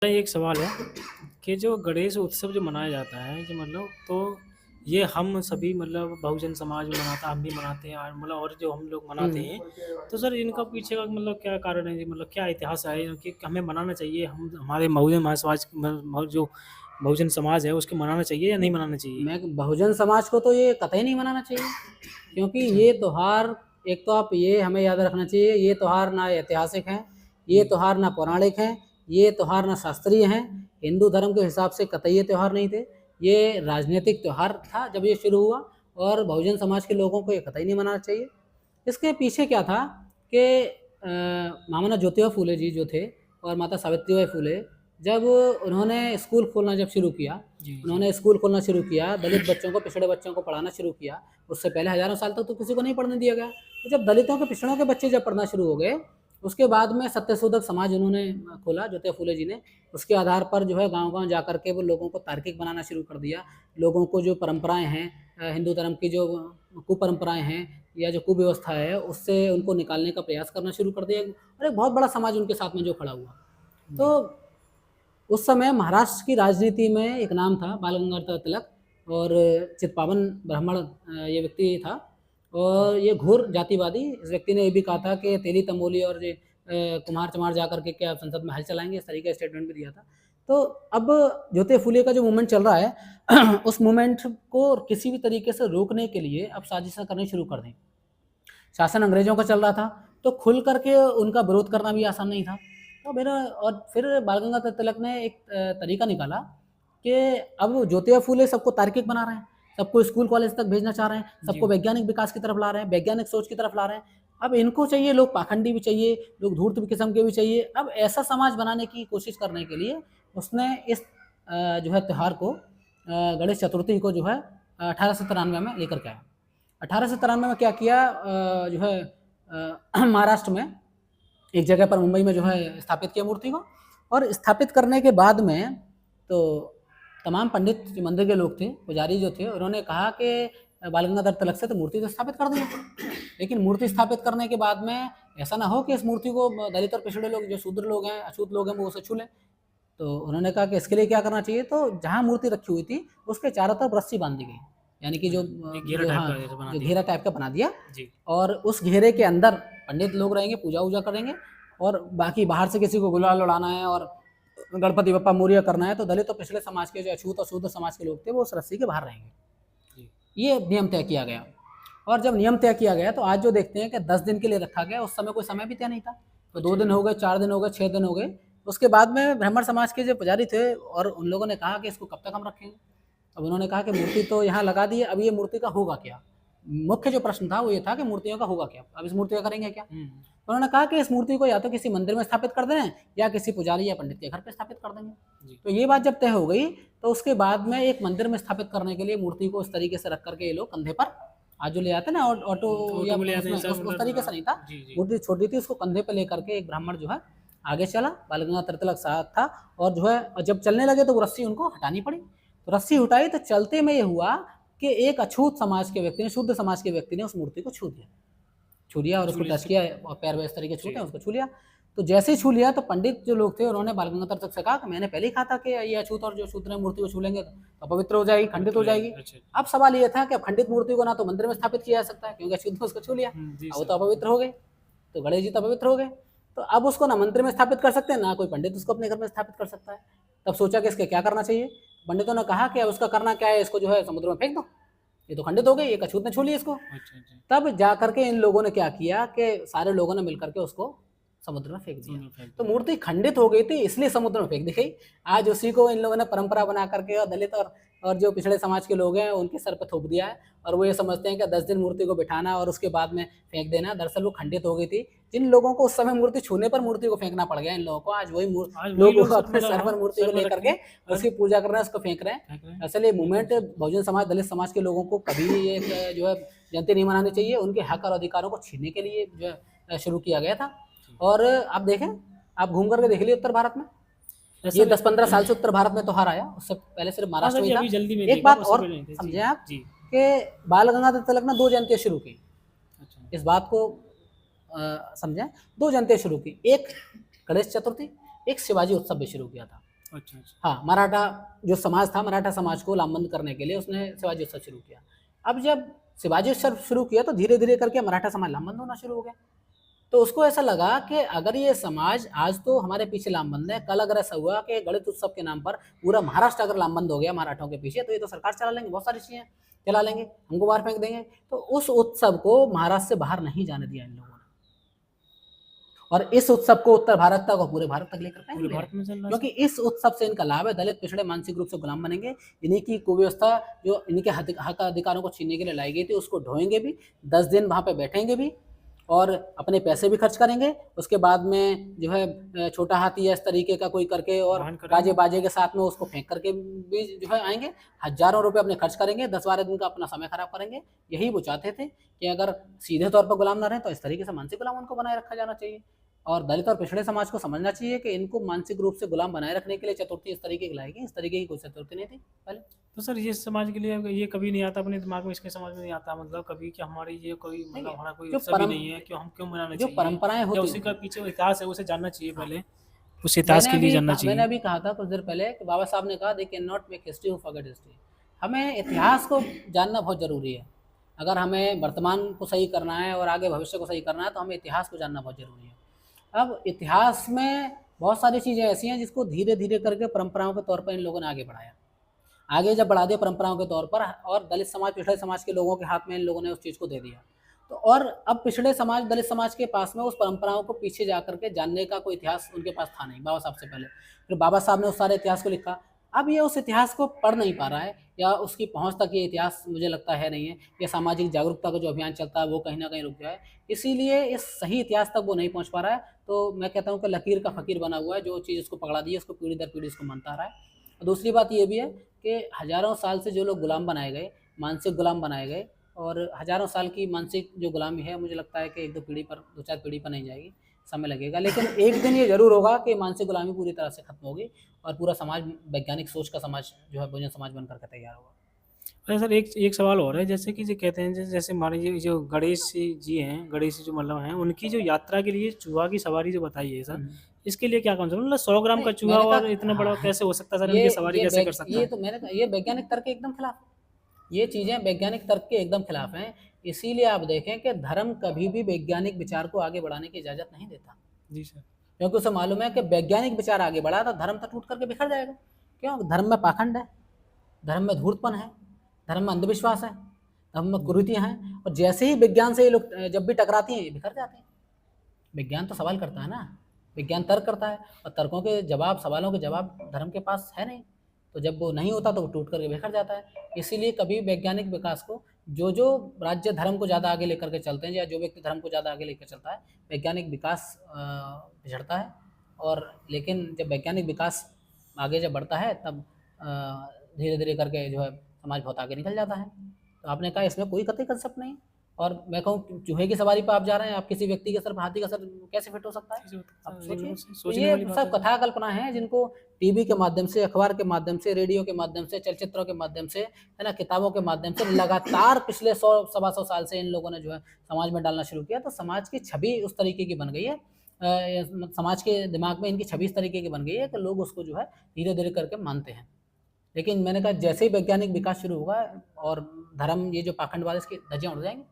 एक सवाल है कि जो गणेश उत्सव जो मनाया जाता है कि मतलब तो ये हम सभी मतलब बहुजन समाज में मनाता हम भी मनाते हैं और मतलब और जो हम लोग मनाते हुँ। हैं तो सर इनका पीछे का मतलब क्या कारण है जी मतलब क्या इतिहास है कि हमें मनाना चाहिए हम हमारे बहुजन महासमाज जो बहुजन समाज है उसके मनाना चाहिए या नहीं मनाना चाहिए? मैं बहुजन समाज को तो ये कतई नहीं मनाना चाहिए, क्योंकि अच्छा। ये त्योहार एक तो आप ये हमें याद रखना चाहिए, ये त्योहार ना ऐतिहासिक हैं, ये जी। त्योहार ना पौराणिक हैं, ये त्योहार ना शास्त्रीय हैं। हिंदू धर्म के हिसाब से कतई ये त्योहार नहीं थे। ये राजनीतिक त्योहार था जब ये शुरू हुआ और बहुजन समाज के लोगों को ये कतई नहीं मनाना चाहिए। इसके पीछे क्या था कि मामाना ज्योतिबा फूले जी जो थे और माता सावित्रीबाई फूले जब उन्होंने स्कूल खोलना जब शुरू किया, जी। जी। उन्होंने स्कूल खोलना शुरू किया, दलित बच्चों को, पिछड़े बच्चों को पढ़ाना शुरू किया। उससे पहले हज़ारों साल तक तो किसी को नहीं पढ़ने दिया गया। तो जब दलितों के, पिछड़ों के बच्चे जब पढ़ना शुरू हो गए, उसके बाद में सत्यशोधक समाज उन्होंने खोला, ज्योतिबा फूले जी ने। उसके आधार पर जो है गाँव-गाँव जा कर के वो लोगों को तार्किक बनाना शुरू कर दिया। लोगों को जो परंपराएँ हैं, हिंदू धर्म की जो कुपरंपराएँ हैं या जो कुव्यवस्था है, उससे उनको निकालने का प्रयास करना शुरू कर दिया और एक बहुत बड़ा समाज उनके साथ में जो खड़ा हुआ। तो जी। उस समय महाराष्ट्र की राजनीति में एक नाम था बाल गंगाधर तिलक और चित्पावन ब्राह्मण ये व्यक्ति था और ये घोर जातिवादी। इस व्यक्ति ने ये भी कहा था कि तेली तंबोली और ये कुम्हार चमार जा कर के क्या संसद में हल चलाएँगे, इस तरीके का स्टेटमेंट भी दिया था। तो अब ज्योतिबा फुले का जो मूवमेंट चल रहा है उस मूवमेंट को किसी भी तरीके से रोकने के लिए अब साजिशें करनी शुरू कर दी। शासन अंग्रेज़ों का चल रहा था, तो खुल कर के उनका विरोध करना भी आसान नहीं था। तो मेरा और फिर बाल गंगाधर तिलक ने एक तरीका निकाला कि अब ज्योतिबा फुले सबको तार्किक बना रहे हैं, सबको स्कूल कॉलेज तक भेजना चाह रहे हैं, जी। सबको वैज्ञानिक विकास की तरफ ला रहे हैं, वैज्ञानिक सोच की तरफ ला रहे हैं। अब इनको चाहिए, लोग पाखंडी भी चाहिए, लोग धूर्त किस्म के भी चाहिए। अब ऐसा समाज बनाने की कोशिश करने के लिए उसने इस जो है त्योहार को, गणेश चतुर्थी को जो है 1893 में लेकर के आया। 1893 में क्या किया, जो है महाराष्ट्र में एक जगह पर, मुंबई में जो है स्थापित किया मूर्ति को। और स्थापित करने के बाद में तो तमाम पंडित जो मंदिर के लोग थे, पुजारी जो थे, उन्होंने कहा कि बाल गंगाधर तिलक से तो मूर्ति तो स्थापित कर देंगे, लेकिन मूर्ति स्थापित करने के बाद में ऐसा ना हो कि इस मूर्ति को दलित और पिछड़े लोग, जो शूद्र लोग हैं, अछूत लोग हैं, वो उसे छू लें। तो उन्होंने कहा कि इसके लिए क्या करना चाहिए, तो जहाँ मूर्ति रखी हुई थी उसके चारों तरफ रस्सी बांध दी गई, यानी कि एक घेरा जो टाइप हाँ, का जैसे बना जो दिया। घेरा टाइप का बना दिया। जी। और उस घेरे के अंदर पंडित लोग रहेंगे, पूजा वूजा करेंगे और बाकी बाहर से किसी को गुलाल उड़ाना है और गणपति बप्पा मोरया करना है, तो दलित और पिछले समाज के, जो अछूत और शूद्र समाज के लोग थे, वो उस रस्सी के बाहर रहेंगे। जी। ये नियम तय किया गया। और जब नियम तय किया गया तो आज जो देखते हैं कि 10 दिन के लिए रखा गया, उस समय कोई समय भी तय नहीं था। तो 2 अच्छा दिन जी। हो गए, 4 दिन हो गए, 6 दिन हो गए। उसके बाद में ब्राह्मण समाज के जो पुजारी थे और उन लोगों ने कहा कि इसको कब तक हम रखेंगे? अब उन्होंने कहा कि मूर्ति तो यहाँ लगा दी है, अब ये मूर्ति का होगा क्या? मुख्य जो प्रश्न था वो ये था कि मूर्तियों का होगा क्या? अब इस मूर्ति का करेंगे क्या? हुँ। तो उन्होंने कहा कि इस मूर्ति को या तो किसी मंदिर में स्थापित कर दें या किसी पुजारी या पंडित के घर पे स्थापित कर देंगे। जी। तो ये बात जब तय हो गई, तो उसके बाद में एक मंदिर में स्थापित करने के लिए मूर्ति को उस तरीके से रख कर के ये लोग कंधे पर, आज जो ले आते हैं ना ऑटो, या ऑटो में ले आते हैं उसमें सब उस मतलब तरीके से नहीं था। जी। जी। मूर्ति छोटी थी, उसको कंधे पे लेकर के एक ब्राह्मण जो है आगे चला, बाल गंगाधर तिलक साथ था। और जो है, और जब चलने लगे तो वो रस्सी उनको हटानी पड़ी। तो रस्सी हटाई तो चलते में ये हुआ कि एक अछूत समाज के व्यक्ति ने, शुद्ध समाज के व्यक्ति ने उस मूर्ति को छू दिया। छू लिया और उसको चूल्हे टच से। किया और पैर वैसे तरीके से छूते जी। हैं, उसको छू लिया। तो जैसे ही छू लिया तो पंडित जो लोग थे उन्होंने बाल गंगाधर तिलक से कहा कि मैंने पहले ही कहा था कि ये अछूत और जो शूद्र है मूर्ति को छू लेंगे तो अपवित्र हो जाएगी, खंडित पवित्र हो हो जाएगी। जाएगी। अच्छा, अच्छा। अब सवाल ये था कि अब खंडित मूर्ति को ना तो मंदिर में स्थापित किया जा सकता है, क्योंकि अछूत ने उसको छू लिया, हुँ, जी अब वो सर। तो अपवित्र हो गए। तो गणेश जी तो अपवित्र हो गए। तो अब उसको ना मंदिर में स्थापित कर सकते हैं, ना कोई पंडित उसको अपने घर में स्थापित कर सकता है। तब सोचा कि इसके क्या करना चाहिए? पंडितों ने कहा कि अब उसका करना क्या है, इसको जो है समुद्र में फेंक दो। ये तो खंडित हो गई, एक अछूत ने छू ली इसको। अच्छा, अच्छा। तब जा करके इन लोगों ने क्या किया कि सारे लोगों ने मिलकर के उसको समुद्र में फेंक दिया। समुद्र में फेंक तो दिया। मूर्ति खंडित हो गई थी, इसलिए समुद्र में फेंक दी गई। आज उसी को इन लोगों ने परंपरा बना करके और दलित और जो पिछड़े समाज के लोग हैं उनके सर पे थोप दिया है। और वो ये समझते हैं कि 10 दिन मूर्ति को बिठाना और उसके बाद में फेंक देना। दरअसल वो खंडित हो गई थी। जिन लोगों को उस समय मूर्ति छूने पर मूर्ति को फेंकना पड़ गया, इन लोगों को आज वही आज वही लोग लोग सर अपने मतलब सर पर हाँ, मूर्ति सर को पर लेकर रखे के हैं और उसकी पूजा कर रहे हैं, उसको फेंक रहे फेंक रहे हैं। हैं। असल ये बिल्कुल मूवमेंट सर। बहुजन समाज, दलित समाज के लोगों को कभी ये जो है जयंती नहीं मनानी चाहिए, उनके हक और अधिकारों को छीनने के लिए जो है शुरू किया गया था। जी। और आप देखें, आप घूम करके देख लिए उत्तर भारत में, ये असल 10-15 साल से उत्तर भारत में त्योहार आया, उससे पहले सिर्फ हाँ महाराष्ट्र सर में जी, ही था। अभी जल्दी में एक देखा, बात उससे और पहले नहीं थे। जी। समझें आप जी। कि बाल गंगाधर तिलक ने 2 जयंतियाँ शुरू की। अच्छा। इस बात को समझें, 2 जयंतियाँ शुरू की, एक गणेश चतुर्थी, एक शिवाजी उत्सव भी शुरू किया था। अच्छा, अच्छा। हाँ, मराठा जो समाज था, मराठा समाज को लामबंद करने के लिए उसने शिवाजी उत्सव शुरू किया। अब जब शिवाजी उत्सव शुरू किया तो धीरे-धीरे करके मराठा समाज लामबंद होना शुरू हो गया। तो उसको ऐसा लगा कि अगर ये समाज आज तो हमारे पीछे लामबंद है, कल अगर ऐसा हुआ कि गणेश उत्सव के नाम पर पूरा महाराष्ट्र अगर लामबंद हो गया मराठों के पीछे, तो ये तो सरकार चला लेंगे, बहुत सारी चीज़ें चला लेंगे, हमको बाहर फेंक देंगे। तो उस उत्सव को महाराष्ट्र से बाहर नहीं जाने दिया इन लोगों ने। और इस उत्सव को उत्तर भारत तक और पूरे भारत तक लेकर पूरे गए, भारत में चल रहा है क्योंकि सर? इस उत्सव से इनका लाभ है, दलित पिछड़े मानसिक रूप से गुलाम बनेंगे, इन्हीं की कुव्यवस्था जो इनके हक अधिकारों को छीनने के लिए लाई गई थी उसको ढोएंगे भी, 10 दिन वहाँ पे बैठेंगे भी और अपने पैसे भी खर्च करेंगे। उसके बाद में जो है छोटा हाथी या इस तरीके का कोई करके और दान करेंगे। बाजे बाजे के साथ में उसको फेंक करके भी जो है आएंगे, हजारों रुपए अपने खर्च करेंगे, 10-12 दिन का अपना समय खराब करेंगे। यही वो चाहते थे कि अगर सीधे तौर पर गुलाम ना रहें तो इस तरीके से मानसिक गुलाम उनको बनाए रखा जाना चाहिए। और दलित और पिछड़े समाज को समझना चाहिए कि इनको मानसिक रूप से गुलाम बनाए रखने के लिए चतुर्थी इस तरीके की लाएगी, इस तरीके की कोई चतुर्थी नहीं थी पहले। तो सर ये समाज के लिए ये कभी नहीं आता अपने दिमाग में, इसके समझ में नहीं आता मतलब कभी कि हमारी ये कोई मतलब हमारा कोई जो उत्सव ही नहीं है, क्यों हम क्यों मनाना जो चाहिए? परंपराएं या होती उसी हैं, का पीछे इतिहास है उसे जानना चाहिए पहले, उस इतिहास के लिए जानना मैंने चाहिए। अभी कहा था कुछ देर पहले कि बाबा साहब ने कहा they can not make history who forget history. हमें इतिहास को जानना बहुत ज़रूरी है। अगर हमें वर्तमान को सही करना है और आगे भविष्य को सही करना है तो हमें इतिहास को जानना बहुत ज़रूरी है। अब इतिहास में बहुत सारी चीज़ें ऐसी हैं जिसको धीरे-धीरे करके परंपराओं के तौर पर इन लोगों ने आगे बढ़ाया। आगे जब बढ़ा दिया परंपराओं के तौर पर और दलित समाज, पिछड़े समाज के लोगों के हाथ में इन लोगों ने उस चीज़ को दे दिया। तो और अब पिछड़े समाज, दलित समाज के पास में उस परंपराओं को पीछे जा कर के जानने का कोई इतिहास उनके पास था नहीं, बाबा साहब से पहले। फिर बाबा साहब ने उस सारे इतिहास को लिखा। अब ये उस इतिहास को पढ़ नहीं पा रहा है या उसकी पहुँच तक ये इतिहास मुझे लगता है नहीं है। या सामाजिक जागरूकता का जो अभियान चलता है वो कहीं न कहीं रुक गया है। इसीलिए इस सही इतिहास तक वो नहीं पहुँच पा रहा है। तो मैं कहता हूँ कि लकीर का फ़कीर बना हुआ है, जो चीज़ उसको पकड़ा दी है उसको पीढ़ी दर पीढ़ी उसको मानता आ रहा है। और दूसरी बात ये भी है कि हज़ारों साल से जो लोग गुलाम बनाए गए, मानसिक गुलाम बनाए गए और हज़ारों साल की मानसिक जो गुलामी है मुझे लगता है कि 1-2 पीढ़ी पर, 2-4 पीढ़ी पर नहीं जाएगी, समय लगेगा। लेकिन एक दिन ये ज़रूर होगा कि मानसिक गुलामी पूरी तरह से खत्म होगी और पूरा समाज वैज्ञानिक सोच का समाज जो है बहुजन समाज बन कर के तैयार होगा। अच्छा सर एक एक सवाल और है, जैसे कि जो कहते हैं जैसे हमारे ये जो गणेश जी हैं, गणेश जी जो मतलब हैं, उनकी जो यात्रा के लिए चूहा की सवारी जो बताई है सर, हुँ। इसके लिए क्या कौन-सा मतलब 100 ग्राम नहीं, का चूहा मैंने और कहा इतना बड़ा हाँ, कैसे हो सकता है सर, इनकी सवारी कैसे कर सकता ये है? तो मैंने कहा ये वैज्ञानिक तर्क के एकदम खिलाफ है। ये चीज़ें वैज्ञानिक तर्क के एकदम खिलाफ हैं। इसीलिए आप देखें कि धर्म कभी भी वैज्ञानिक विचार को आगे बढ़ाने की इजाज़त नहीं देता। जी सर। क्योंकि उसे मालूम है कि वैज्ञानिक विचार आगे बढ़ा तो धर्म तो टूट करके बिखर जाएगा। क्यों? धर्म में पाखंड है, धर्म में धूर्तपन है, धर्म में अंधविश्वास है, धर्म में कुरीतियाँ हैं और जैसे ही विज्ञान से ये लोग जब भी टकराती हैं ये बिखर जाते हैं। विज्ञान तो सवाल करता है ना, विज्ञान तर्क करता है और तर्कों के जवाब, सवालों के जवाब धर्म के पास है नहीं। तो जब वो नहीं होता तो वो टूट करके बिखर जाता है। इसीलिए कभी वैज्ञानिक विकास को जो राज्य धर्म को ज़्यादा आगे लेकर के चलते हैं या जो व्यक्ति धर्म को ज़्यादा आगे लेकर चलता है, वैज्ञानिक विकास पिछड़ता है। और लेकिन जब वैज्ञानिक विकास आगे जब बढ़ता है तब धीरे-धीरे करके जो है समाज बहुत आगे निकल जाता है। तो आपने कहा इसमें कोई कतई कंसेप्ट नहीं और मैं कहूँ चूहे की सवारी पे आप जा रहे हैं, आप किसी व्यक्ति के सर पे हाथी का सर कैसे फिट हो सकता है? आप सोचिए। तो सोचने वाली ये बात सब है। कथा कल्पना है जिनको टीवी के माध्यम से, अखबार के माध्यम से, रेडियो के माध्यम से, चलचित्रों के माध्यम से, है ना, किताबों के माध्यम से लगातार पिछले 100 सवा 100 साल से इन लोगों ने जो है समाज में डालना शुरू किया। तो समाज की छवि उस तरीके की बन गई है। समाज के दिमाग में इनकी छवि इस तरीके की बन गई है कि लोग उसको जो है धीरे-धीरे करके मानते हैं। लेकिन मैंने कहा जैसे ही वैज्ञानिक विकास शुरू होगा और धर्म ये जो पाखंडवाद है इसकी धज्जियाँ उड़ जाएँगी।